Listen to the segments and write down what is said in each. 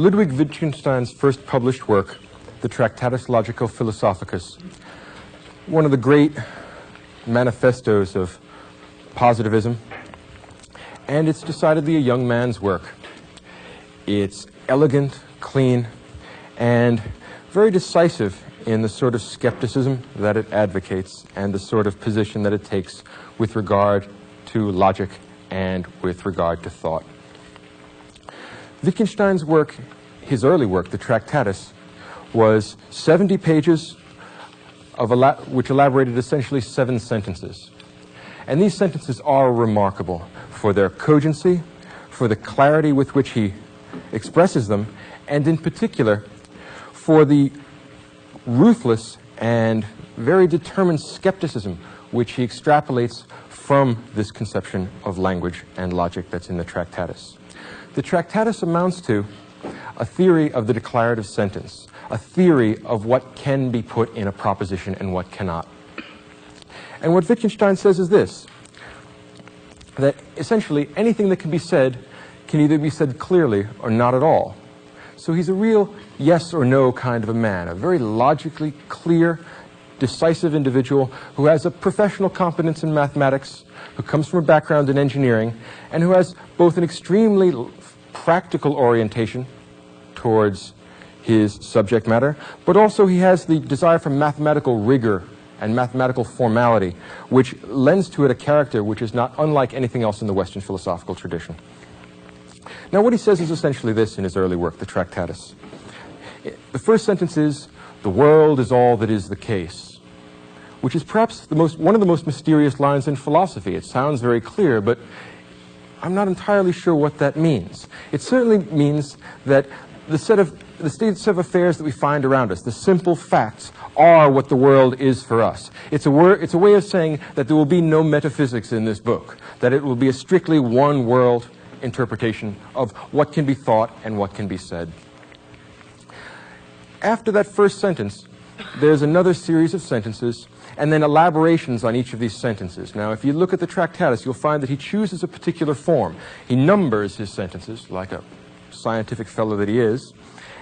Ludwig Wittgenstein's first published work, the Tractatus Logico-Philosophicus, one of the great manifestos of positivism, and it's decidedly a young man's work. It's elegant, clean, and very decisive in the sort of skepticism that it advocates and the sort of position that it takes with regard to logic and with regard to thought. Wittgenstein's work, his early work, the Tractatus, was 70 pages which elaborated essentially 7 sentences. And these sentences are remarkable for their cogency, for the clarity with which he expresses them, and in particular for the ruthless and very determined skepticism which he extrapolates from this conception of language and logic that's in the Tractatus. The Tractatus amounts to a theory of the declarative sentence, a theory of what can be put in a proposition and what cannot. And what Wittgenstein says is this, that essentially anything that can be said can either be said clearly or not at all. So he's a real yes or no kind of a man, a very logically clear, decisive individual who has a professional competence in mathematics, who comes from a background in engineering, and who has both an extremely practical orientation towards his subject matter, but also he has the desire for mathematical rigor and mathematical formality, which lends to it a character which is not unlike anything else in the Western philosophical tradition. Now, what he says is essentially this in his early work, the Tractatus. The first sentence is, "The world is all that is the case," which is perhaps one of the most mysterious lines in philosophy. It sounds very clear, but I'm not entirely sure what that means. It certainly means that the states of affairs that we find around us, the simple facts, are what the world is for us. It's a way of saying that there will be no metaphysics in this book, that it will be a strictly one world interpretation of what can be thought and what can be said. After that first sentence, there's another series of sentences and then elaborations on each of these sentences. Now, if you look at the Tractatus, you'll find that he chooses a particular form. He numbers his sentences, like a scientific fellow that he is.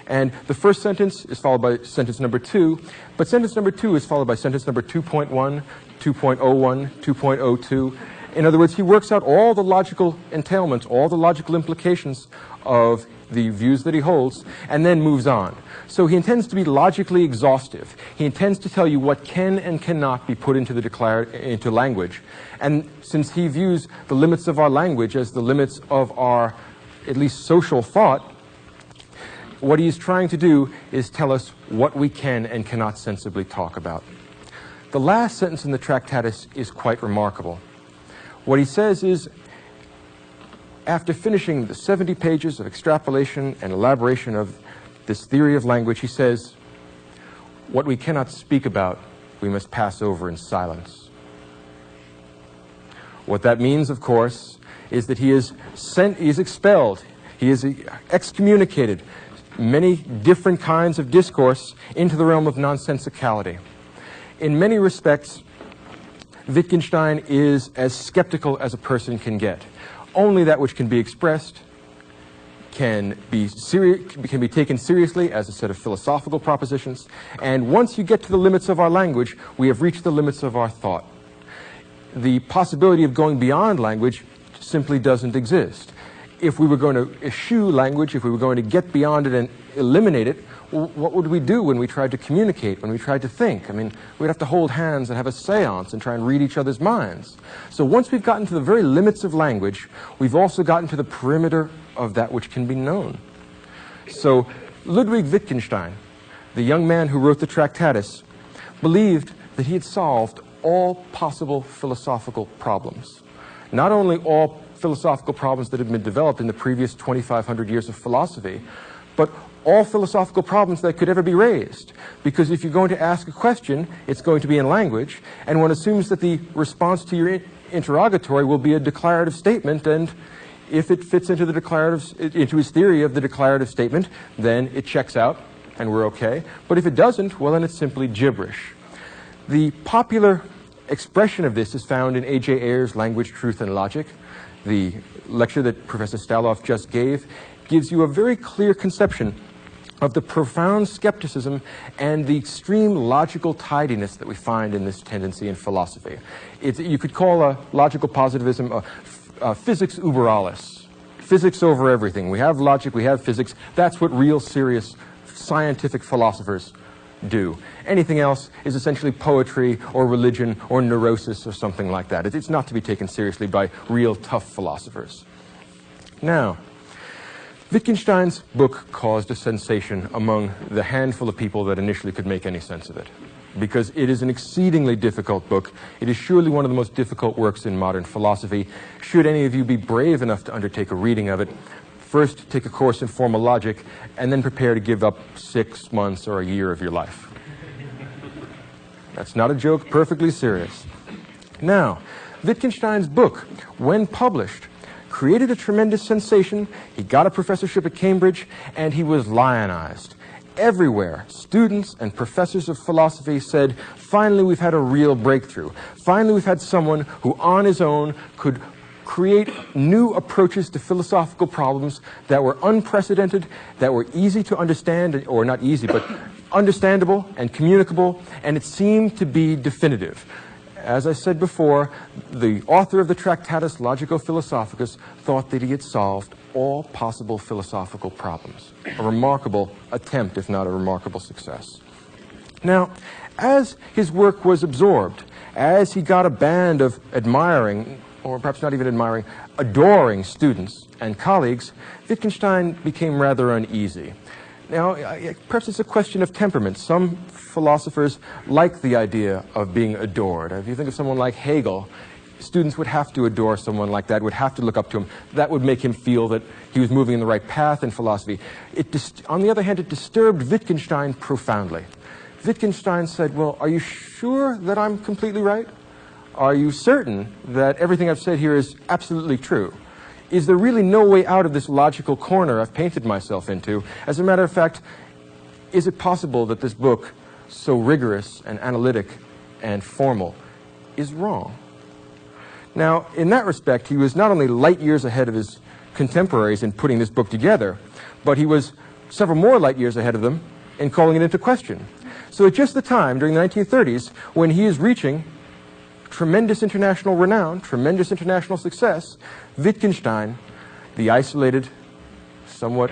And the first sentence is followed by sentence number 2, but sentence number 2 is followed by sentence number 2.1, 2.01, 2.02. In other words, he works out all the logical entailments, all the logical implications of the views that he holds, and then moves on. So he intends to be logically exhaustive. He intends to tell you what can and cannot be put into language. And since he views the limits of our language as the limits of our, at least social thought, what he is trying to do is tell us what we can and cannot sensibly talk about. The last sentence in the Tractatus is quite remarkable. What he says is, after finishing the 70 pages of extrapolation and elaboration of this theory of language, he says, what we cannot speak about, we must pass over in silence. What that means, of course, is that he is expelled, he is excommunicated many different kinds of discourse into the realm of nonsensicality. In many respects, Wittgenstein is as skeptical as a person can get. Only that which can be expressed can be taken seriously as a set of philosophical propositions. And once you get to the limits of our language, we have reached the limits of our thought. The possibility of going beyond language simply doesn't exist. If we were going to eschew language, if we were going to get beyond it and eliminate it, what would we do when we tried to communicate, when we tried to think? I mean, we'd have to hold hands and have a seance and try and read each other's minds. So once we've gotten to the very limits of language, we've also gotten to the perimeter of that which can be known. So Ludwig Wittgenstein, the young man who wrote the Tractatus, believed that he had solved all possible philosophical problems. Not only all philosophical problems that had been developed in the previous 2,500 years of philosophy, but all philosophical problems that could ever be raised. Because if you're going to ask a question, it's going to be in language, and one assumes that the response to your interrogatory will be a declarative statement, and if it fits into his theory of the declarative statement, then it checks out, and we're okay. But if it doesn't, well, then it's simply gibberish. The popular expression of this is found in A.J. Ayer's Language, Truth, and Logic, the lecture that Professor Staloff just gave. gives you a very clear conception of the profound skepticism and the extreme logical tidiness that we find in this tendency in philosophy. You could call logical positivism physics uber alles, physics over everything. We have logic, we have physics. That's what real serious scientific philosophers do. Anything else is essentially poetry or religion or neurosis or something like that. It's not to be taken seriously by real tough philosophers. Now, Wittgenstein's book caused a sensation among the handful of people that initially could make any sense of it, because it is an exceedingly difficult book. It is surely one of the most difficult works in modern philosophy. Should any of you be brave enough to undertake a reading of it, first take a course in formal logic, and then prepare to give up 6 months or a year of your life. That's not a joke, perfectly serious. Now, Wittgenstein's book, when published, created a tremendous sensation. He got a professorship at Cambridge, and he was lionized. Everywhere, students and professors of philosophy said, finally we've had a real breakthrough. Finally we've had someone who on his own could create new approaches to philosophical problems that were unprecedented, that were easy to understand, or not easy, but understandable and communicable, and it seemed to be definitive. As I said before, the author of the Tractatus Logico-Philosophicus thought that he had solved all possible philosophical problems. A remarkable attempt, if not a remarkable success. Now, as his work was absorbed, as he got a band of admiring, or perhaps not even admiring, adoring students and colleagues, Wittgenstein became rather uneasy. Now, perhaps it's a question of temperament. Some philosophers like the idea of being adored. If you think of someone like Hegel, students would have to adore someone like that, would have to look up to him. That would make him feel that he was moving in the right path in philosophy. On the other hand, it disturbed Wittgenstein profoundly. Wittgenstein said, well, are you sure that I'm completely right? Are you certain that everything I've said here is absolutely true? Is there really no way out of this logical corner I've painted myself into? As a matter of fact, is it possible that this book, so rigorous and analytic and formal, is wrong? Now, in that respect, he was not only light years ahead of his contemporaries in putting this book together, but he was several more light years ahead of them in calling it into question. So at just the time, during the 1930s, when he is reaching tremendous international renown, tremendous international success, Wittgenstein, the isolated, somewhat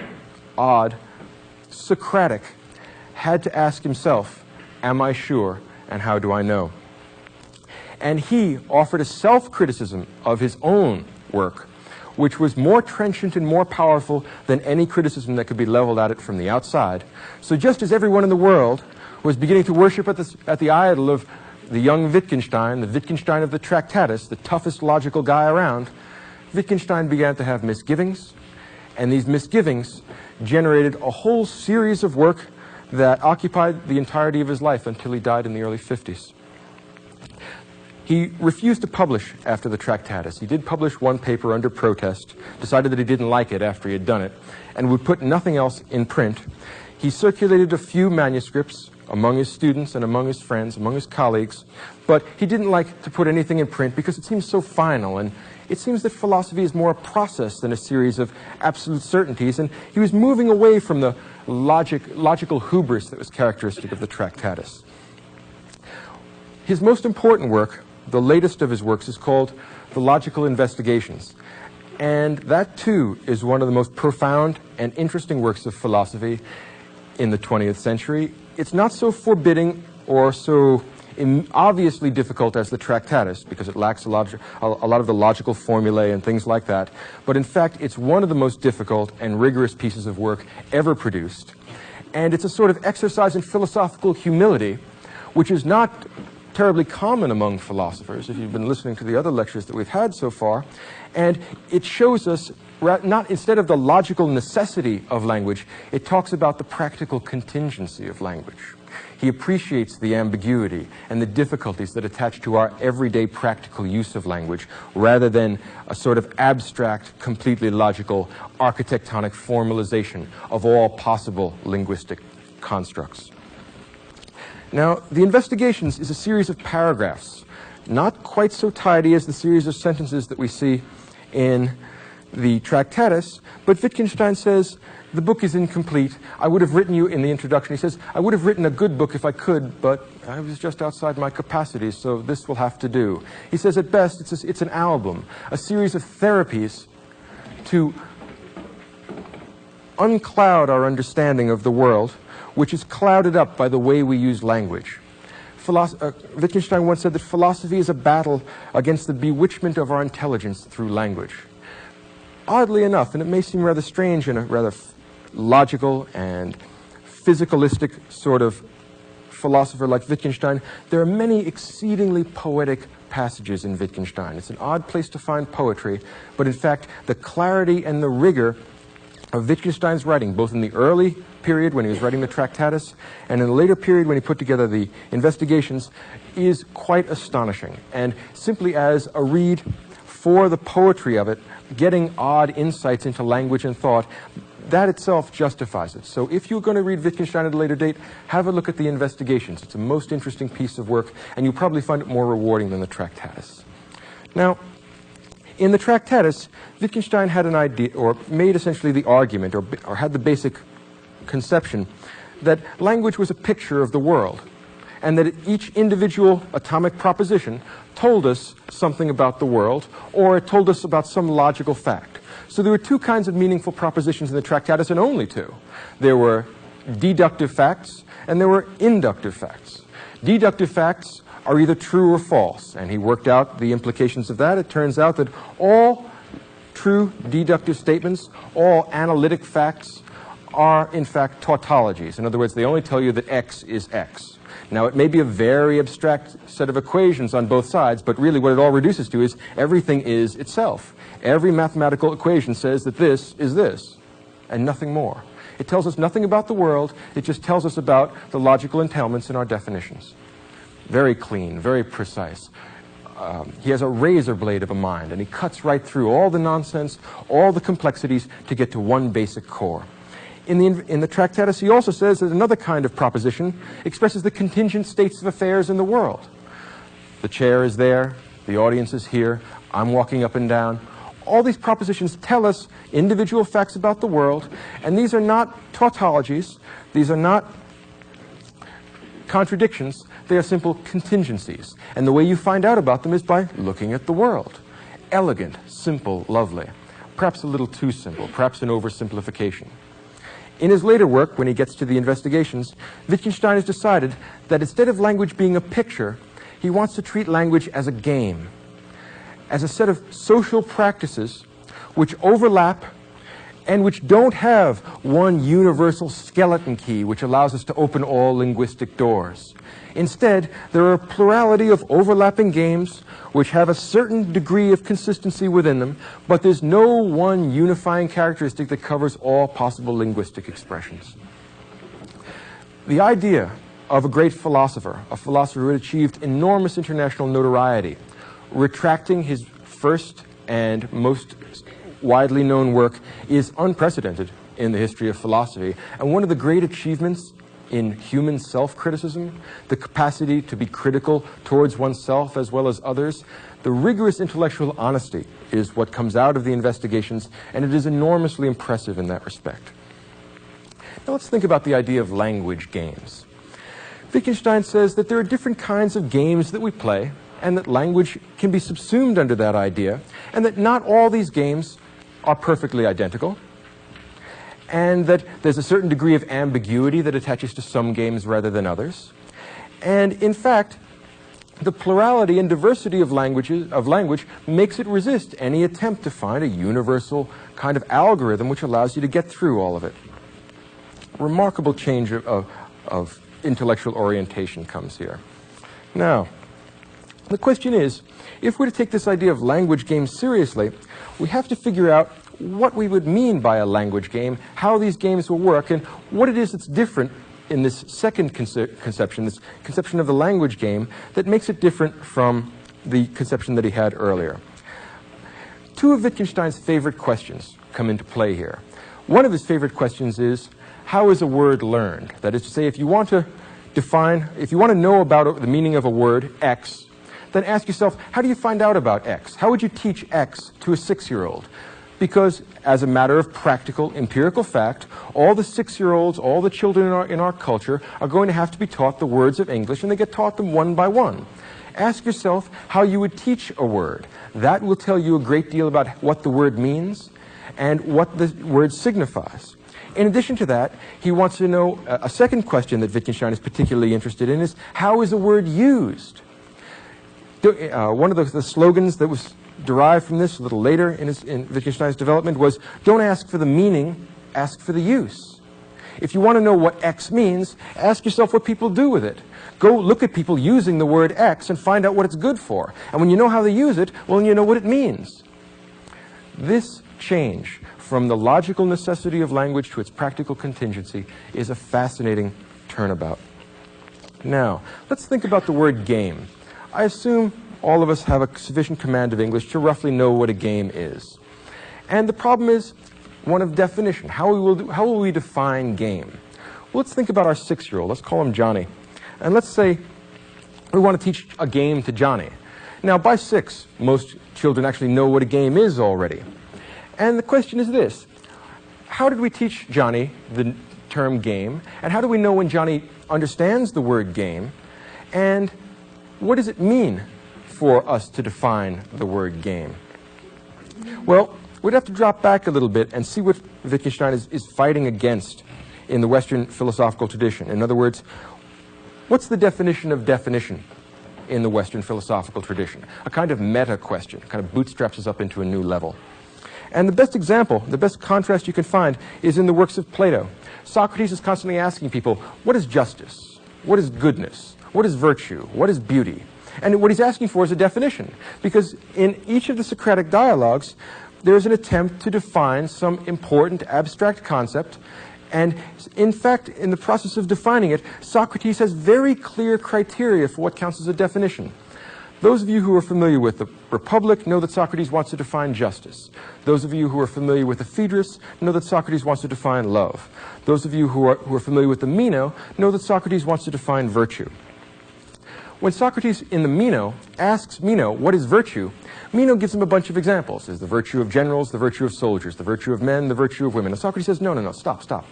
odd Socratic, had to ask himself, am I sure, and how do I know? And he offered a self-criticism of his own work, which was more trenchant and more powerful than any criticism that could be leveled at it from the outside. So just as everyone in the world was beginning to worship at the idol of the young Wittgenstein, the Wittgenstein of the Tractatus, the toughest logical guy around, Wittgenstein began to have misgivings, and these misgivings generated a whole series of work that occupied the entirety of his life until he died in the early 50s. He refused to publish after the Tractatus. He did publish one paper under protest, decided that he didn't like it after he had done it, and would put nothing else in print. He circulated a few manuscripts among his students and among his friends, among his colleagues, but he didn't like to put anything in print because it seems so final, and it seems that philosophy is more a process than a series of absolute certainties, and he was moving away from the logical hubris that was characteristic of the Tractatus. His most important work, the latest of his works, is called The Logical Investigations, and that too is one of the most profound and interesting works of philosophy in the 20th century. It's not so forbidding or so obviously difficult as the Tractatus, because it lacks a lot of the logical formulae and things like that. But in fact, it's one of the most difficult and rigorous pieces of work ever produced. And it's a sort of exercise in philosophical humility, which is not terribly common among philosophers, if you've been listening to the other lectures that we've had so far. And it shows us, not instead of the logical necessity of language, it talks about the practical contingency of language. He appreciates the ambiguity and the difficulties that attach to our everyday practical use of language, rather than a sort of abstract, completely logical, architectonic formalization of all possible linguistic constructs. Now, the Investigations is a series of paragraphs, not quite so tidy as the series of sentences that we see in the Tractatus, but Wittgenstein says the book is incomplete. I would have written you in the introduction. He says, I would have written a good book if I could, but I was just outside my capacity, so this will have to do. He says at best it's an album, a series of therapies to uncloud our understanding of the world, which is clouded up by the way we use language. Wittgenstein once said that philosophy is a battle against the bewitchment of our intelligence through language. Oddly enough, and it may seem rather strange in a rather logical and physicalistic sort of philosopher like Wittgenstein, there are many exceedingly poetic passages in Wittgenstein. It's an odd place to find poetry, but in fact, the clarity and the rigor of Wittgenstein's writing, both in the early period when he was writing the Tractatus and in the later period when he put together the Investigations, is quite astonishing. And simply as a read for the poetry of it, getting odd insights into language and thought, that itself justifies it. So if you're going to read Wittgenstein at a later date, have a look at the Investigations. It's a most interesting piece of work, and you'll probably find it more rewarding than the Tractatus. Now, in the Tractatus, Wittgenstein had an idea, or made essentially the argument, or had the basic conception, that language was a picture of the world, and that each individual atomic proposition told us something about the world, or it told us about some logical fact. So there were two kinds of meaningful propositions in the Tractatus, and only two. There were deductive facts, and there were inductive facts. Deductive facts are either true or false, and he worked out the implications of that. It turns out that all true deductive statements, all analytic facts, are in fact tautologies. In other words, they only tell you that X is X. Now, it may be a very abstract set of equations on both sides, but really what it all reduces to is everything is itself. Every mathematical equation says that this is this, and nothing more. It tells us nothing about the world. It just tells us about the logical entailments in our definitions. Very clean, very precise. He has a razor blade of a mind, and he cuts right through all the nonsense, all the complexities to get to one basic core. In the Tractatus, he also says that another kind of proposition expresses the contingent states of affairs in the world. The chair is there, the audience is here, I'm walking up and down. All these propositions tell us individual facts about the world, and these are not tautologies, these are not contradictions, they are simple contingencies. And the way you find out about them is by looking at the world. Elegant, simple, lovely. Perhaps a little too simple, perhaps an oversimplification. In his later work, when he gets to the Investigations, Wittgenstein has decided that instead of language being a picture, he wants to treat language as a game, as a set of social practices which overlap and which don't have one universal skeleton key which allows us to open all linguistic doors. Instead, there are a plurality of overlapping games which have a certain degree of consistency within them, but there's no one unifying characteristic that covers all possible linguistic expressions. The idea of a great philosopher, a philosopher who had achieved enormous international notoriety, retracting his first and most widely known work, is unprecedented in the history of philosophy. And one of the great achievements in human self-criticism, the capacity to be critical towards oneself as well as others, the rigorous intellectual honesty is what comes out of the Investigations, and it is enormously impressive in that respect. Now let's think about the idea of language games. Wittgenstein says that there are different kinds of games that we play, and that language can be subsumed under that idea, and that not all these games are perfectly identical, and that there's a certain degree of ambiguity that attaches to some games rather than others. And in fact, the plurality and diversity of language makes it resist any attempt to find a universal kind of algorithm which allows you to get through all of it. Remarkable change of intellectual orientation comes here. Now, the question is, if we're to take this idea of language games seriously, we have to figure out what we would mean by a language game, how these games will work, and what it is that's different in this second conception, this conception of the language game, that makes it different from the conception that he had earlier. Two of Wittgenstein's favorite questions come into play here. One of his favorite questions is, how is a word learned? That is to say, if you want to know about the meaning of a word, X, then ask yourself, how do you find out about X? How would you teach X to a 6-year-old? because as a matter of practical, empirical fact, all the 6-year-olds, all the children in our culture are going to have to be taught the words of English, and they get taught them one by one. Ask yourself how you would teach a word. That will tell you a great deal about what the word means and what the word signifies. In addition to that, he wants to know a second question that Wittgenstein is particularly interested in is, how is a word used? One of the slogans that was derived from this a little later in Wittgenstein's development was, don't ask for the meaning, ask for the use. If you want to know what X means, ask yourself what people do with it. Go look at people using the word X and find out what it's good for. And when you know how they use it, well, you know what it means. This change from the logical necessity of language to its practical contingency is a fascinating turnabout. Now, let's think about the word game. I assume all of us have a sufficient command of English to roughly know what a game is. And the problem is one of definition. How will we define game? Well, let's think about our 6-year-old. Let's call him Johnny. And let's say we want to teach a game to Johnny. Now, by 6, most children actually know what a game is already. And the question is this: how did we teach Johnny the term game? And how do we know when Johnny understands the word game? And what does it mean for us to define the word game? Well, we'd have to drop back a little bit and see what Wittgenstein is fighting against in the Western philosophical tradition. In other words, what's the definition of definition in the Western philosophical tradition? A kind of meta question, kind of bootstraps us up into a new level. And the best example, the best contrast you can find is in the works of Plato. Socrates is constantly asking people, what is justice? What is goodness? What is virtue? What is beauty? And what he's asking for is a definition, because in each of the Socratic dialogues, there's an attempt to define some important abstract concept. And in fact, in the process of defining it, Socrates has very clear criteria for what counts as a definition. Those of you who are familiar with the Republic know that Socrates wants to define justice. Those of you who are familiar with the Phaedrus know that Socrates wants to define love. Those of you who are familiar with the Meno know that Socrates wants to define virtue. When Socrates in the Meno asks Meno, what is virtue? Meno gives him a bunch of examples. There's the virtue of generals, the virtue of soldiers, the virtue of men, the virtue of women. And Socrates says, no, stop.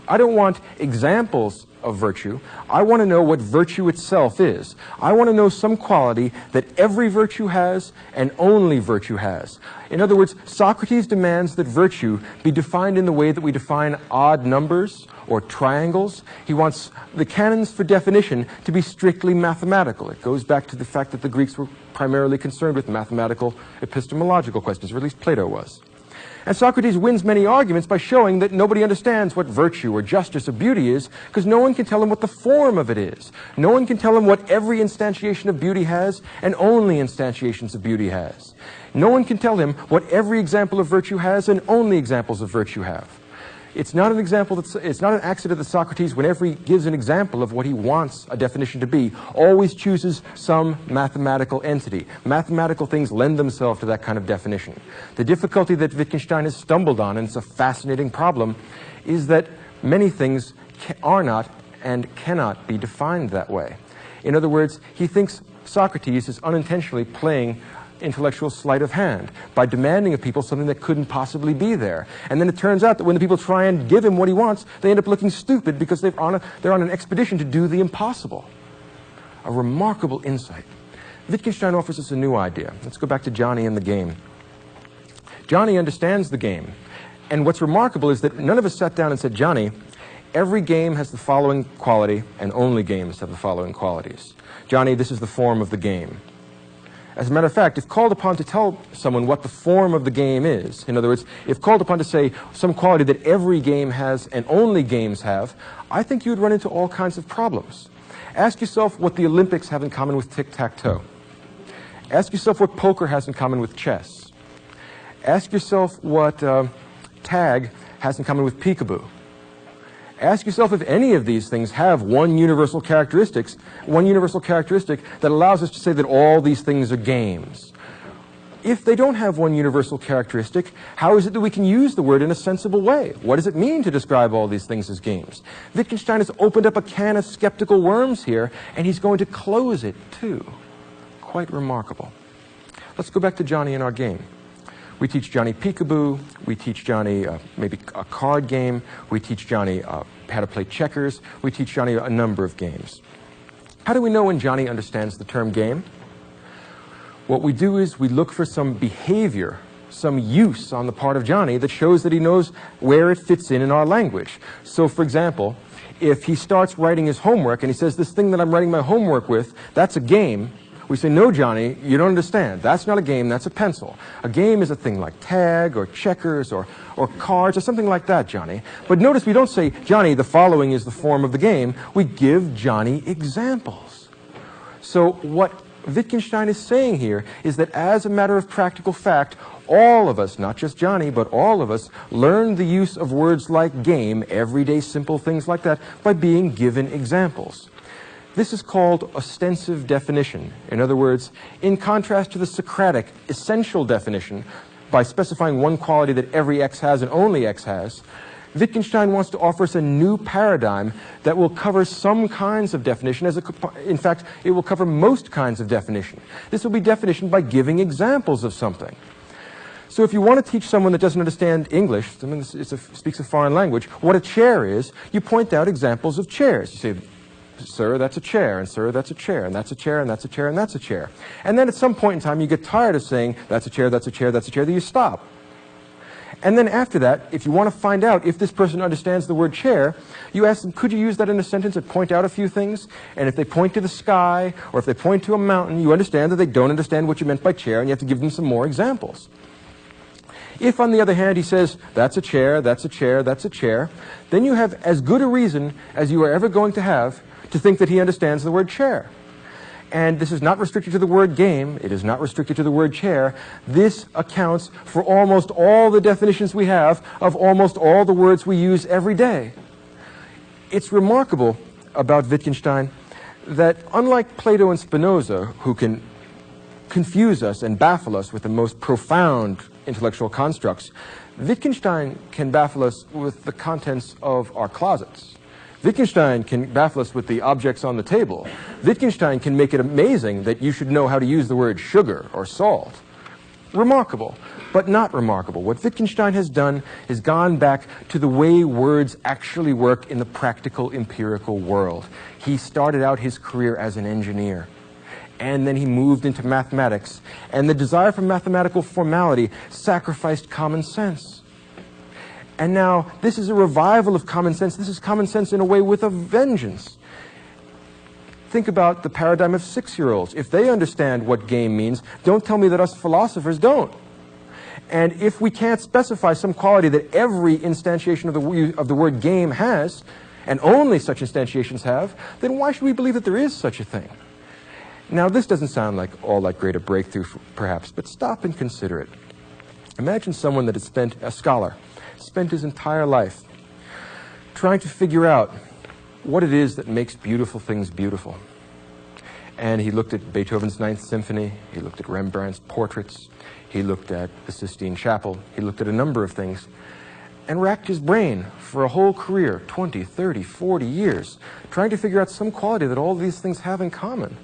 I don't want examples of virtue. I want to know what virtue itself is. I want to know some quality that every virtue has and only virtue has. In other words, Socrates demands that virtue be defined in the way that we define odd numbers or triangles. He wants the canons for definition to be strictly mathematical. It goes back to the fact that the Greeks were primarily concerned with mathematical epistemological questions, or at least Plato was. And Socrates wins many arguments by showing that nobody understands what virtue or justice or beauty is, because no one can tell him what the form of it is. No one can tell him what every instantiation of beauty has and only instantiations of beauty has. No one can tell him what every example of virtue has and only examples of virtue have. It's not an accident that Socrates, whenever he gives an example of what he wants a definition to be, always chooses some mathematical entity. Mathematical things lend themselves to that kind of definition. The difficulty that Wittgenstein has stumbled on, and it's a fascinating problem, is that many things are not and cannot be defined that way. In other words, he thinks Socrates is unintentionally playing intellectual sleight of hand by demanding of people something that couldn't possibly be there. And then it turns out that when the people try and give him what he wants, they end up looking stupid because they're on an expedition to do the impossible. A remarkable insight. Wittgenstein offers us a new idea. Let's go back to Johnny and the game. Johnny understands the game. And what's remarkable is that none of us sat down and said, Johnny, every game has the following quality, and only games have the following qualities. Johnny, this is the form of the game. As a matter of fact, if called upon to tell someone what the form of the game is, in other words, if called upon to say some quality that every game has and only games have, I think you would run into all kinds of problems. Ask yourself what the Olympics have in common with tic-tac-toe. Ask yourself what poker has in common with chess. Ask yourself what tag has in common with peekaboo. Ask yourself if any of these things have one universal characteristic that allows us to say that all these things are games. If they don't have one universal characteristic, how is it that we can use the word in a sensible way? What does it mean to describe all these things as games? Wittgenstein has opened up a can of skeptical worms here, and he's going to close it too. Quite remarkable. Let's go back to Johnny and our game. We teach Johnny peekaboo. We teach Johnny maybe a card game. We teach Johnny how to play checkers. We teach Johnny a number of games. How do we know when Johnny understands the term game? What we do is we look for some behavior, some use on the part of Johnny that shows that he knows where it fits in our language. So, for example, if he starts writing his homework and he says, this thing that I'm writing my homework with, that's a game, we say, no, Johnny, you don't understand. That's not a game, that's a pencil. A game is a thing like tag or checkers or cards or something like that, Johnny. But notice we don't say, Johnny, the following is the form of the game. We give Johnny examples. So what Wittgenstein is saying here is that as a matter of practical fact, all of us, not just Johnny, but all of us, learn the use of words like game, everyday simple things like that, by being given examples. This is called ostensive definition. In other words, in contrast to the Socratic essential definition, by specifying one quality that every X has and only X has, Wittgenstein wants to offer us a new paradigm that will cover some kinds of definition. In fact, it will cover most kinds of definition. This will be definition by giving examples of something. So if you want to teach someone that doesn't understand English, someone that speaks a foreign language, what a chair is, you point out examples of chairs. You say, sir, that's a chair, and sir, that's a chair, and that's a chair, and that's a chair, and that's a chair. And then at some point in time, you get tired of saying, that's a chair, that's a chair, that's a chair, then you stop. And then after that, if you want to find out if this person understands the word chair, you ask them, could you use that in a sentence and point out a few things? And if they point to the sky, or if they point to a mountain, you understand that they don't understand what you meant by chair, and you have to give them some more examples. If, on the other hand, he says, that's a chair, that's a chair, that's a chair, then you have as good a reason as you are ever going to have to think that he understands the word chair. And this is not restricted to the word game. It is not restricted to the word chair. This accounts for almost all the definitions we have of almost all the words we use every day. It's remarkable about Wittgenstein that unlike Plato and Spinoza, who can confuse us and baffle us with the most profound intellectual constructs, Wittgenstein can baffle us with the contents of our closets. Wittgenstein can baffle us with the objects on the table. Wittgenstein can make it amazing that you should know how to use the word sugar or salt. Remarkable, but not remarkable. What Wittgenstein has done is gone back to the way words actually work in the practical, empirical world. He started out his career as an engineer, and then he moved into mathematics, and the desire for mathematical formality sacrificed common sense. And now, this is a revival of common sense. This is common sense in a way with a vengeance. Think about the paradigm of 6-year-olds. If they understand what game means, don't tell me that us philosophers don't. And if we can't specify some quality that every instantiation of the word game has, and only such instantiations have, then why should we believe that there is such a thing? Now, this doesn't sound like all that great a breakthrough, perhaps, but stop and consider it. Imagine someone that has spent, a scholar, spent his entire life trying to figure out what it is that makes beautiful things beautiful. And he looked at Beethoven's Ninth Symphony, he looked at Rembrandt's portraits, he looked at the Sistine Chapel, he looked at a number of things, and racked his brain for a whole career, 20, 30, 40 years, trying to figure out some quality that all these things have in common.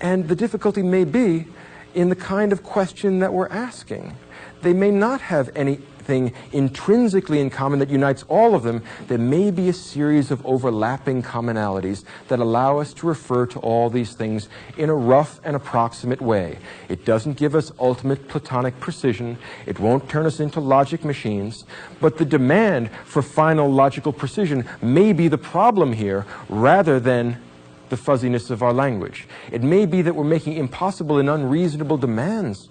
And the difficulty may be in the kind of question that we're asking. They may not have anything intrinsically in common that unites all of them. There may be a series of overlapping commonalities that allow us to refer to all these things in a rough and approximate way. It doesn't give us ultimate Platonic precision. It won't turn us into logic machines. But the demand for final logical precision may be the problem here rather than the fuzziness of our language. It may be that we're making impossible and unreasonable demands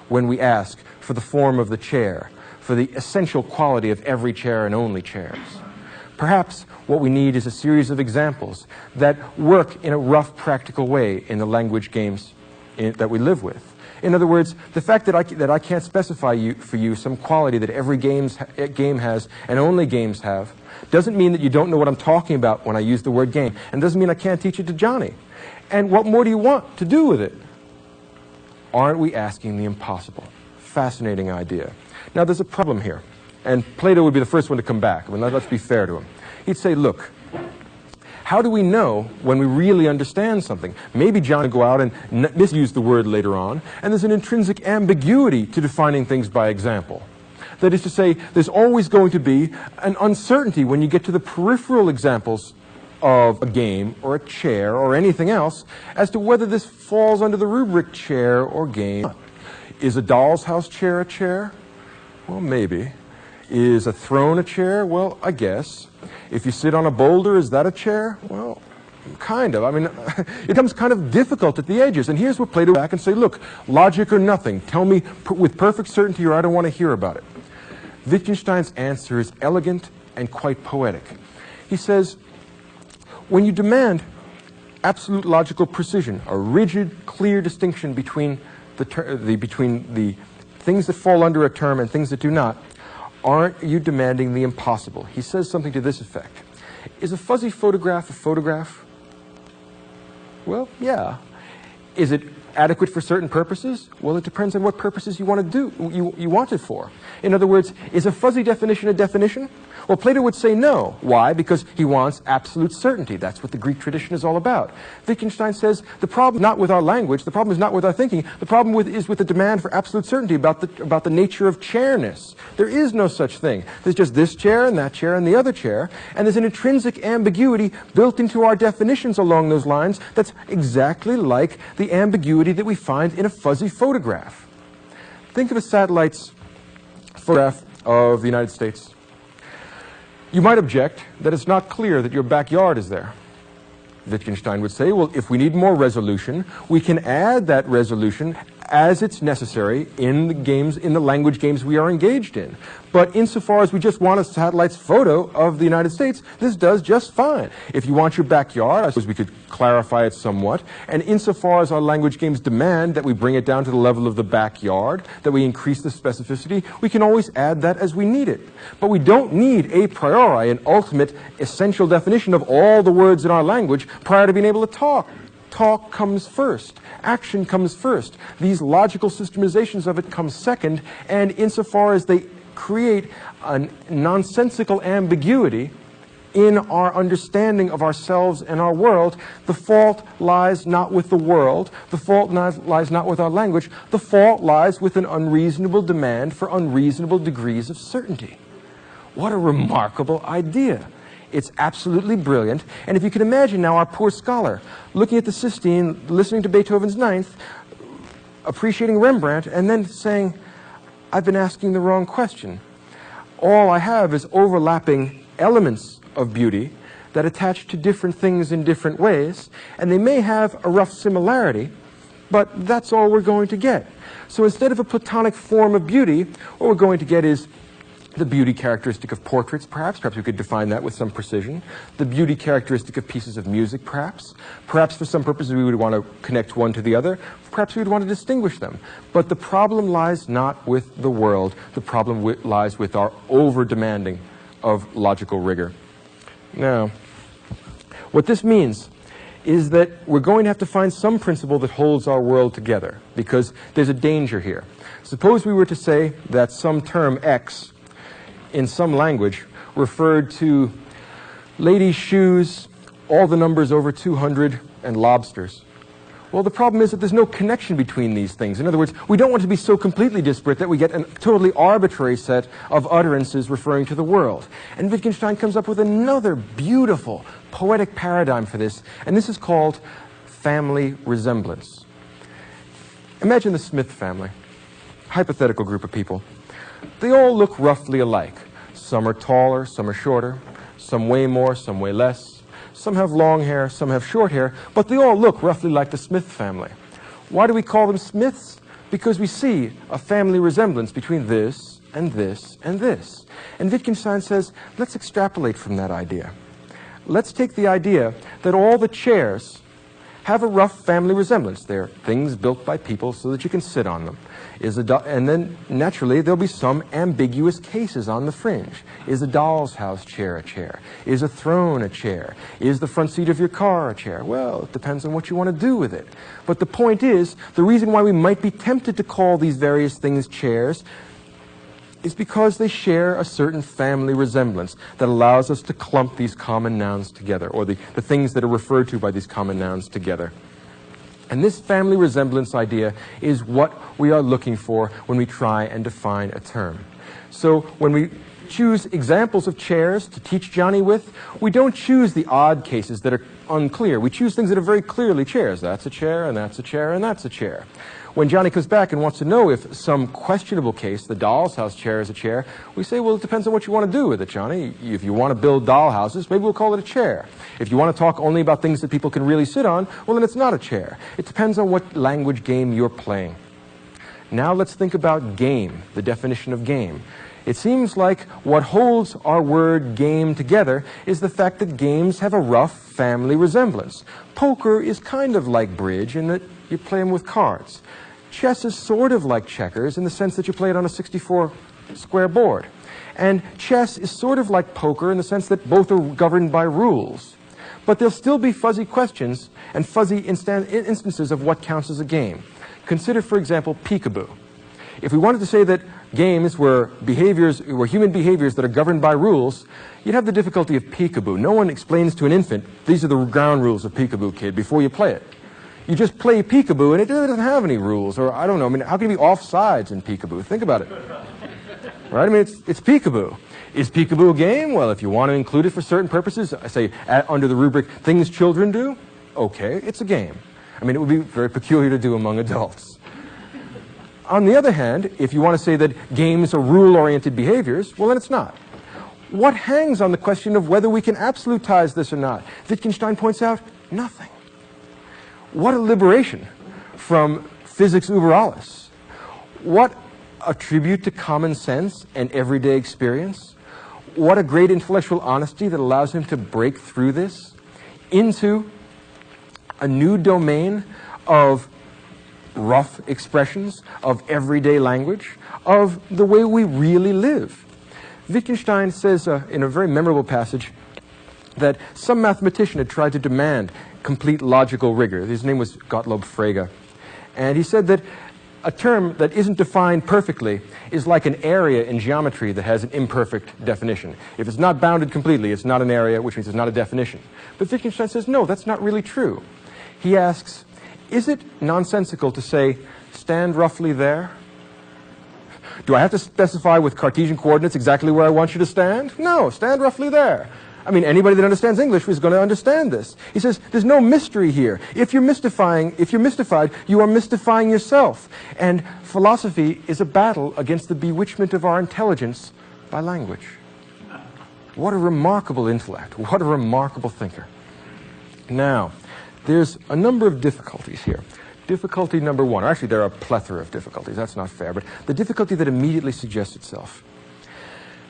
when we ask for the form of the chair, for the essential quality of every chair and only chairs. Perhaps what we need is a series of examples that work in a rough, practical way in the language games that we live with. In other words, the fact that I can't specify for you some quality that every game has and only games have doesn't mean that you don't know what I'm talking about when I use the word game, and doesn't mean I can't teach it to Johnny. And what more do you want to do with it? Aren't we asking the impossible? Fascinating idea. Now, there's a problem here, and Plato would be the first one to come back. I mean, let's be fair to him. He'd say, look, How do we know when we really understand something? Maybe John will go out and misuse the word later on, and there's an intrinsic ambiguity to defining things by example. That is to say, there's always going to be an uncertainty when you get to the peripheral examples of a game or a chair or anything else as to whether this falls under the rubric chair or game. Is a doll's house chair a chair? Well, maybe. Is a throne a chair? Well, I guess. If you sit on a boulder, is that a chair? Well, kind of. I mean, it becomes kind of difficult at the edges. And here's where Plato back and say, look, logic or nothing. Tell me with perfect certainty or I don't want to hear about it. Wittgenstein's answer is elegant and quite poetic. He says, when you demand absolute logical precision, a rigid, clear distinction between the things that fall under a term and things that do not, aren't you demanding the impossible? He says something to this effect. Is a fuzzy photograph a photograph? Well, yeah. Is it adequate for certain purposes? Well, it depends on what purposes you want to do, you want it for. In other words, is a fuzzy definition a definition? Well, Plato would say no. Why? Because he wants absolute certainty. That's what the Greek tradition is all about. Wittgenstein says the problem is not with our language, the problem is not with our thinking, the problem is with the demand for absolute certainty about the nature of chairness. There is no such thing. There's just this chair and the other chair, and there's an intrinsic ambiguity built into our definitions along those lines that's exactly like the ambiguity that we find in a fuzzy photograph. Think of a satellite's photograph of the United States. You might object that it's not clear that your backyard is there. Wittgenstein would say, well, if we need more resolution, we can add that resolution as it's necessary in the language games we are engaged in. But insofar as we just want a satellite's photo of the United States, this does just fine. If you want your backyard, I suppose we could clarify it somewhat. And insofar as our language games demand that we bring it down to the level of the backyard, that we increase the specificity, we can always add that as we need it. But we don't need a priori an ultimate essential definition of all the words in our language prior to being able to talk. Talk comes first. Action comes first. These logical systemizations of it come second, and insofar as they create a nonsensical ambiguity in our understanding of ourselves and our world, the fault lies not with the world, the fault lies not with our language, the fault lies with an unreasonable demand for unreasonable degrees of certainty. What a remarkable idea. It's absolutely brilliant. And if you can imagine now our poor scholar looking at the Sistine, listening to Beethoven's Ninth, appreciating Rembrandt, and then saying, I've been asking the wrong question. All I have is overlapping elements of beauty that attach to different things in different ways, and they may have a rough similarity, but that's all we're going to get. So instead of a Platonic form of beauty, what we're going to get is the beauty characteristic of portraits, perhaps we could define that with some precision. The beauty characteristic of pieces of music, perhaps. Perhaps for some purposes we would want to connect one to the other. Perhaps we would want to distinguish them. But the problem lies not with the world. The problem lies with our over-demanding of logical rigor. Now, what this means is that we're going to have to find some principle that holds our world together, because there's a danger here. Suppose we were to say that some term X in some language referred to ladies' shoes, all the numbers over 200, and lobsters. Well, the problem is that there's no connection between these things. In other words, we don't want to be so completely disparate that we get a totally arbitrary set of utterances referring to the world. And Wittgenstein comes up with another beautiful, poetic paradigm for this, and this is called family resemblance. Imagine the Smith family, hypothetical group of people. They all look roughly alike. Some are taller, some are shorter, some weigh more, some weigh less. Some have long hair, some have short hair, but they all look roughly like the Smith family. Why do we call them Smiths? Because we see a family resemblance between this and this and this. And Wittgenstein says, let's extrapolate from that idea. Let's take the idea that all the chairs have a rough family resemblance. They're things built by people so that you can sit on them. And then, naturally, there'll be some ambiguous cases on the fringe. Is a doll's house chair a chair? Is a throne a chair? Is the front seat of your car a chair? Well, it depends on what you want to do with it. But the point is, the reason why we might be tempted to call these various things chairs is because they share a certain family resemblance that allows us to clump these common nouns together, or the things that are referred to by these common nouns together. And this family resemblance idea is what we are looking for when we try and define a term. So when we choose examples of chairs to teach Johnny with, we don't choose the odd cases that are unclear. We choose things that are very clearly chairs. That's a chair, and that's a chair, and that's a chair. When Johnny comes back and wants to know if some questionable case, the doll's house chair, is a chair, we say, well, it depends on what you want to do with it, Johnny. If you want to build doll houses, maybe we'll call it a chair. If you want to talk only about things that people can really sit on, well, then it's not a chair. It depends on what language game you're playing. Now let's think about game, the definition of game. It seems like what holds our word game together is the fact that games have a rough family resemblance. Poker is kind of like bridge in that you play them with cards. Chess is sort of like checkers in the sense that you play it on a 64-square board. And chess is sort of like poker in the sense that both are governed by rules. But there'll still be fuzzy questions and fuzzy instances of what counts as a game. Consider, for example, peekaboo. If we wanted to say that games were human behaviors that are governed by rules, you'd have the difficulty of peekaboo. No one explains to an infant, these are the ground rules of peekaboo, kid, before you play it. You just play peekaboo, and it really doesn't have any rules. Or, I don't know, I mean, how can you be offsides in peekaboo? Think about it. Right? I mean, it's peekaboo. Is peekaboo a game? Well, if you want to include it for certain purposes, I say under the rubric, things children do, okay, it's a game. I mean, it would be very peculiar to do among adults. On the other hand, if you want to say that games are rule-oriented behaviors, well, then it's not. What hangs on the question of whether we can absolutize this or not? Wittgenstein points out, nothing. What a liberation from physics uber alles. What a tribute to common sense and everyday experience. What a great intellectual honesty that allows him to break through this into a new domain of rough expressions, of everyday language, of the way we really live. Wittgenstein says in a very memorable passage that some mathematician had tried to demand complete logical rigor. His name was Gottlob Frege. And he said that a term that isn't defined perfectly is like an area in geometry that has an imperfect definition. If it's not bounded completely, it's not an area, which means it's not a definition. But Wittgenstein says, no, that's not really true. He asks, is it nonsensical to say, stand roughly there? Do I have to specify with Cartesian coordinates exactly where I want you to stand? No, stand roughly there. I mean, anybody that understands English is going to understand this. He says, there's no mystery here. If you're mystified, you are mystifying yourself. And philosophy is a battle against the bewitchment of our intelligence by language. What a remarkable intellect. What a remarkable thinker. Now, there's a number of difficulties here. Difficulty number one, or actually there are a plethora of difficulties, that's not fair, but the difficulty that immediately suggests itself.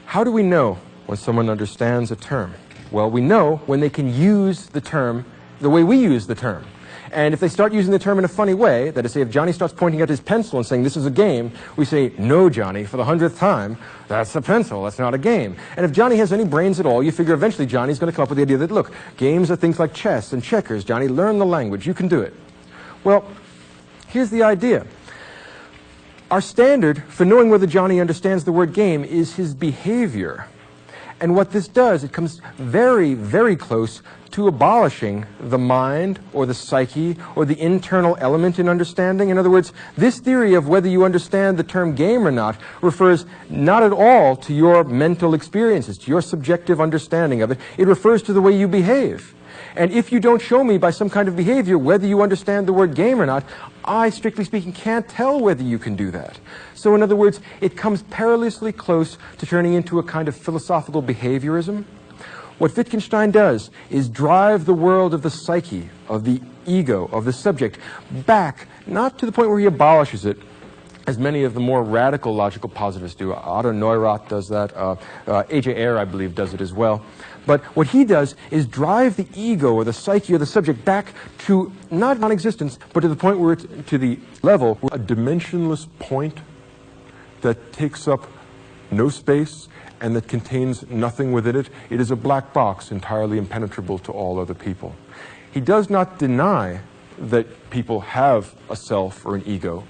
How do we know when someone understands a term? Well, we know when they can use the term the way we use the term. And if they start using the term in a funny way, that is, say, if Johnny starts pointing at his pencil and saying, this is a game, we say, no, Johnny, for the 100th time, that's a pencil, that's not a game. And if Johnny has any brains at all, you figure eventually Johnny's going to come up with the idea that, look, games are things like chess and checkers. Johnny, learn the language, you can do it. Well, here's the idea. Our standard for knowing whether Johnny understands the word game is his behavior. And what this does, it comes very, very close to abolishing the mind or the psyche or the internal element in understanding. In other words, this theory of whether you understand the term game or not refers not at all to your mental experiences, to your subjective understanding of it. It refers to the way you behave. And if you don't show me by some kind of behavior whether you understand the word game or not, I, strictly speaking, can't tell whether you can do that. So in other words, it comes perilously close to turning into a kind of philosophical behaviorism. What Wittgenstein does is drive the world of the psyche, of the ego, of the subject, back, not to the point where he abolishes it, as many of the more radical logical positivists do. Otto Neurath does that. A.J. Ayer, I believe, does it as well. But what he does is drive the ego or the psyche or the subject back to not non-existence, but to the point where it's to the level, a dimensionless point that takes up no space and that contains nothing within it. It is a black box entirely impenetrable to all other people. He does not deny that people have a self or an ego,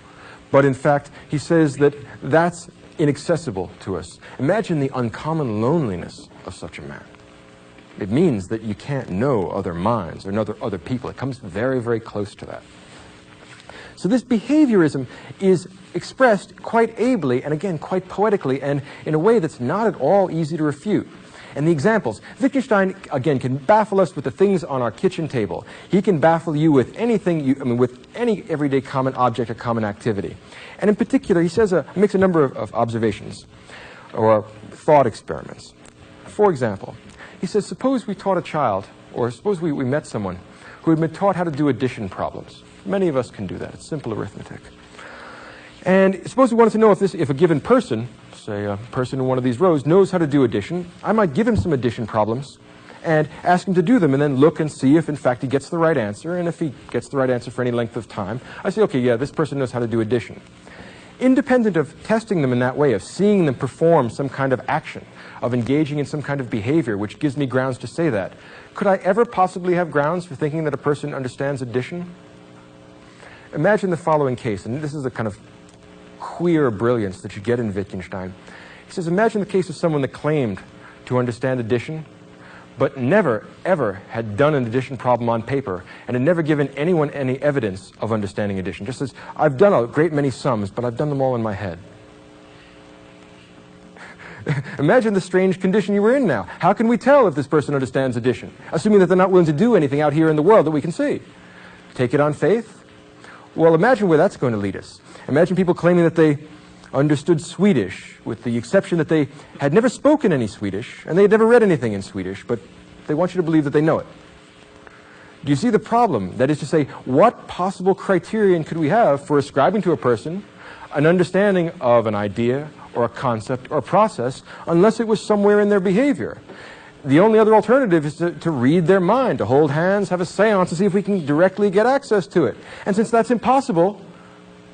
but in fact, he says that that's inaccessible to us. Imagine the uncommon loneliness of such a man. It means that you can't know other minds or other people. It comes very, very close to that. So this behaviorism is expressed quite ably and again quite poetically and in a way that's not at all easy to refute. And the examples, Wittgenstein again can baffle us with the things on our kitchen table. He can baffle you with anything, with any everyday common object or common activity. And in particular, he makes a number of observations or thought experiments. For example, he says, suppose we taught a child, or suppose we met someone who had been taught how to do addition problems. Many of us can do that. It's simple arithmetic. And suppose we wanted to know if a given person, say a person in one of these rows, knows how to do addition. I might give him some addition problems and ask him to do them and then look and see if in fact he gets the right answer. And if he gets the right answer for any length of time, I say, okay, yeah, this person knows how to do addition. Independent of testing them in that way, of seeing them perform some kind of action, of engaging in some kind of behavior, which gives me grounds to say that, could I ever possibly have grounds for thinking that a person understands addition? Imagine the following case, and this is a kind of queer brilliance that you get in Wittgenstein. He says, imagine the case of someone that claimed to understand addition, but never, ever had done an addition problem on paper and had never given anyone any evidence of understanding addition. Just says, I've done a great many sums, but I've done them all in my head. Imagine the strange condition you were in now. How can we tell if this person understands addition? Assuming that they're not willing to do anything out here in the world that we can see. Take it on faith? Well, imagine where that's going to lead us. Imagine people claiming that they understood Swedish, with the exception that they had never spoken any Swedish, and they had never read anything in Swedish, but they want you to believe that they know it. Do you see the problem? That is to say, what possible criterion could we have for ascribing to a person an understanding of an idea or a concept or a process unless it was somewhere in their behavior? The only other alternative is to read their mind, to hold hands, have a seance, to see if we can directly get access to it. And since that's impossible,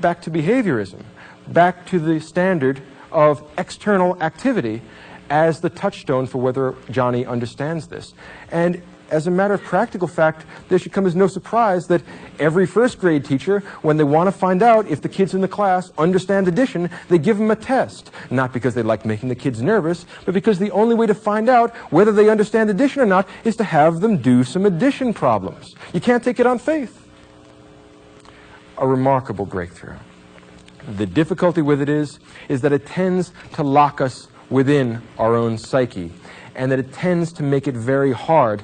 back to behaviorism, back to the standard of external activity as the touchstone for whether Johnny understands this. And as a matter of practical fact, this should come as no surprise that every first grade teacher, when they want to find out if the kids in the class understand addition, they give them a test. Not because they like making the kids nervous, but because the only way to find out whether they understand addition or not is to have them do some addition problems. You can't take it on faith. A remarkable breakthrough. The difficulty with it is that it tends to lock us within our own psyche, and that it tends to make it very hard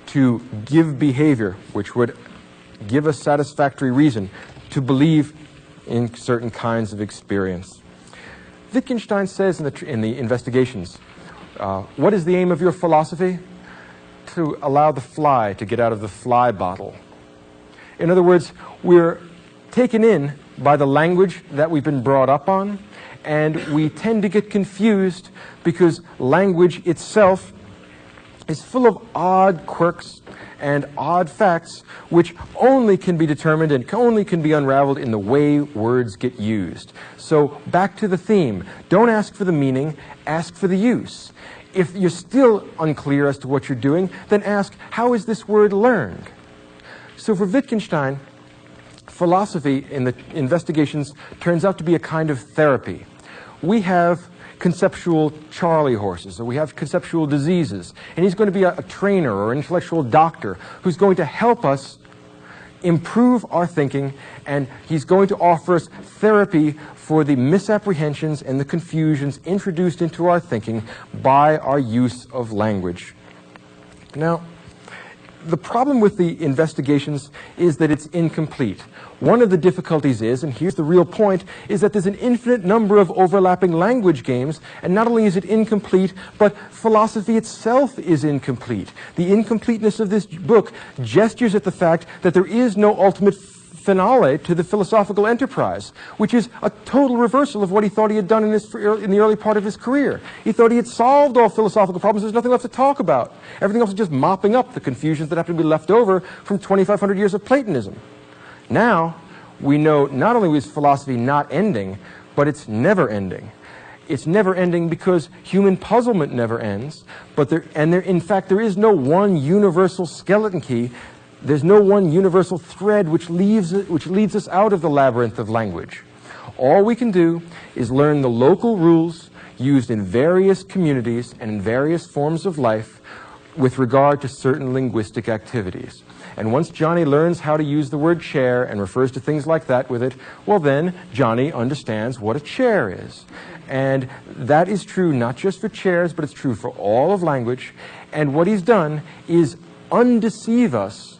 to give behavior which would give us satisfactory reason to believe in certain kinds of experience. Wittgenstein says in the Investigations, what is the aim of your philosophy? To allow the fly to get out of the fly bottle. In other words, we're taken in by the language that we've been brought up on, and we tend to get confused because language itself is full of odd quirks and odd facts which only can be determined and only can be unraveled in the way words get used. So back to the theme. Don't ask for the meaning, ask for the use. If you're still unclear as to what you're doing, then ask, how is this word learned? So for Wittgenstein, philosophy in the Investigations turns out to be a kind of therapy. We have conceptual Charlie horses, or we have conceptual diseases, and he's going to be a trainer or an intellectual doctor who's going to help us improve our thinking, and he's going to offer us therapy for the misapprehensions and the confusions introduced into our thinking by our use of language. Now, the problem with the Investigations is that it's incomplete. One of the difficulties is, and here's the real point, is that there's an infinite number of overlapping language games, and not only is it incomplete, but philosophy itself is incomplete. The incompleteness of this book gestures at the fact that there is no ultimate finale to the philosophical enterprise, which is a total reversal of what he thought he had done in the early part of his career. He thought he had solved all philosophical problems. There's nothing left to talk about. Everything else is just mopping up the confusions that have to be left over from 2,500 years of Platonism. Now, we know not only is philosophy not ending, but it's never ending. It's never ending because human puzzlement never ends, in fact, there is no one universal skeleton key. There's no one universal thread which leads us out of the labyrinth of language. All we can do is learn the local rules used in various communities and in various forms of life with regard to certain linguistic activities. And once Johnny learns how to use the word chair and refers to things like that with it, well then, Johnny understands what a chair is. And that is true not just for chairs, but it's true for all of language. And what he's done is undeceive us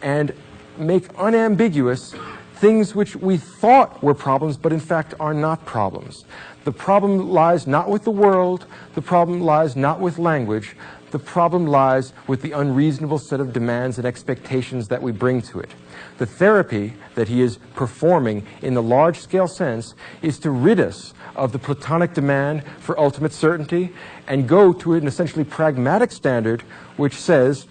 and make unambiguous things which we thought were problems, but in fact are not problems. The problem lies not with the world, the problem lies not with language, the problem lies with the unreasonable set of demands and expectations that we bring to it. The therapy that he is performing in the large-scale sense is to rid us of the Platonic demand for ultimate certainty and go to an essentially pragmatic standard which says,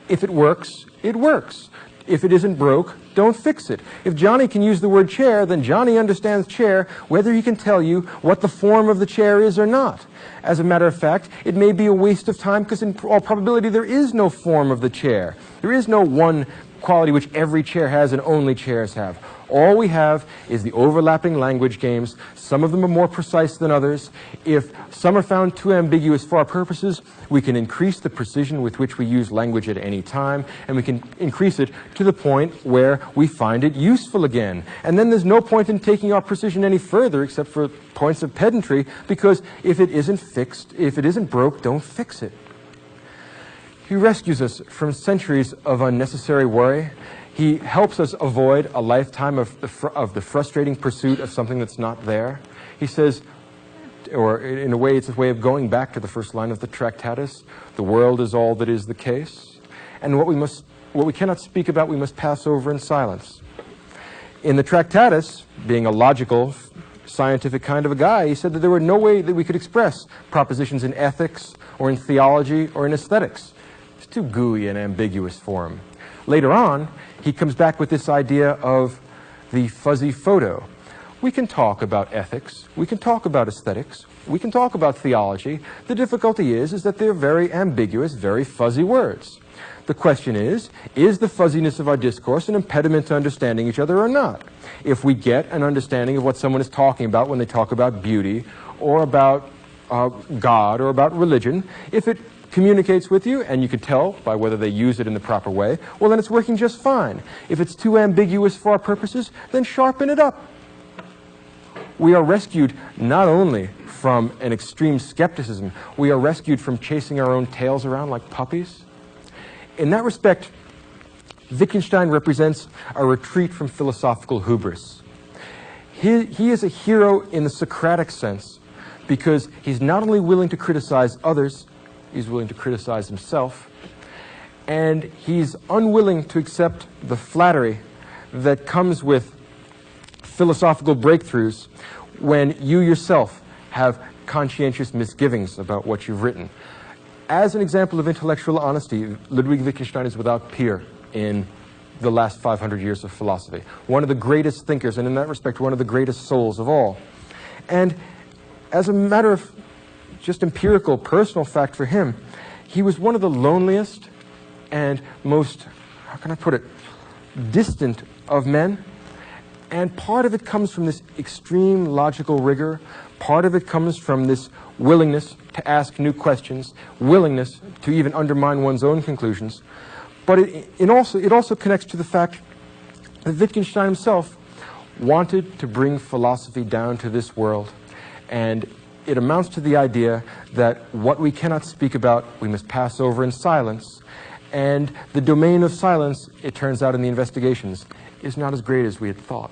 if it works, it works. If it isn't broke, don't fix it. If Johnny can use the word chair, then Johnny understands chair, whether he can tell you what the form of the chair is or not. As a matter of fact, it may be a waste of time because in all probability there is no form of the chair. There is no one quality which every chair has and only chairs have. All we have is the overlapping language games. Some of them are more precise than others. If some are found too ambiguous for our purposes, we can increase the precision with which we use language at any time, and we can increase it to the point where we find it useful again. And then there's no point in taking our precision any further except for points of pedantry, because if it isn't fixed, if it isn't broke, don't fix it. He rescues us from centuries of unnecessary worry. He helps us avoid a lifetime of the frustrating pursuit of something that's not there. He says, or in a way, it's a way of going back to the first line of the Tractatus, the world is all that is the case. And what we cannot speak about, we must pass over in silence. In the Tractatus, being a logical, scientific kind of a guy, he said that there were no way that we could express propositions in ethics or in theology or in aesthetics. It's too gooey and ambiguous for him. Later on, he comes back with this idea of the fuzzy photo. We can talk about ethics, we can talk about aesthetics, we can talk about theology. The difficulty is that they're very ambiguous, very fuzzy words. The question is the fuzziness of our discourse an impediment to understanding each other or not? If we get an understanding of what someone is talking about when they talk about beauty or about God or about religion, if it communicates with you, and you can tell by whether they use it in the proper way, well, then it's working just fine. If it's too ambiguous for our purposes, then sharpen it up. We are rescued not only from an extreme skepticism, we are rescued from chasing our own tails around like puppies. In that respect, Wittgenstein represents a retreat from philosophical hubris. He is a hero in the Socratic sense because he's not only willing to criticize others, he's willing to criticize himself, and he's unwilling to accept the flattery that comes with philosophical breakthroughs when you yourself have conscientious misgivings about what you've written. As an example of intellectual honesty, Ludwig Wittgenstein is without peer in the last 500 years of philosophy. One of the greatest thinkers, and in that respect, one of the greatest souls of all. And as a matter of just empirical, personal fact for him, he was one of the loneliest and most, how can I put it, distant of men. And part of it comes from this extreme logical rigor. Part of it comes from this willingness to ask new questions, willingness to even undermine one's own conclusions. But it also connects to the fact that Wittgenstein himself wanted to bring philosophy down to this world. And it amounts to the idea that what we cannot speak about, we must pass over in silence. And the domain of silence, it turns out in the investigations, is not as great as we had thought.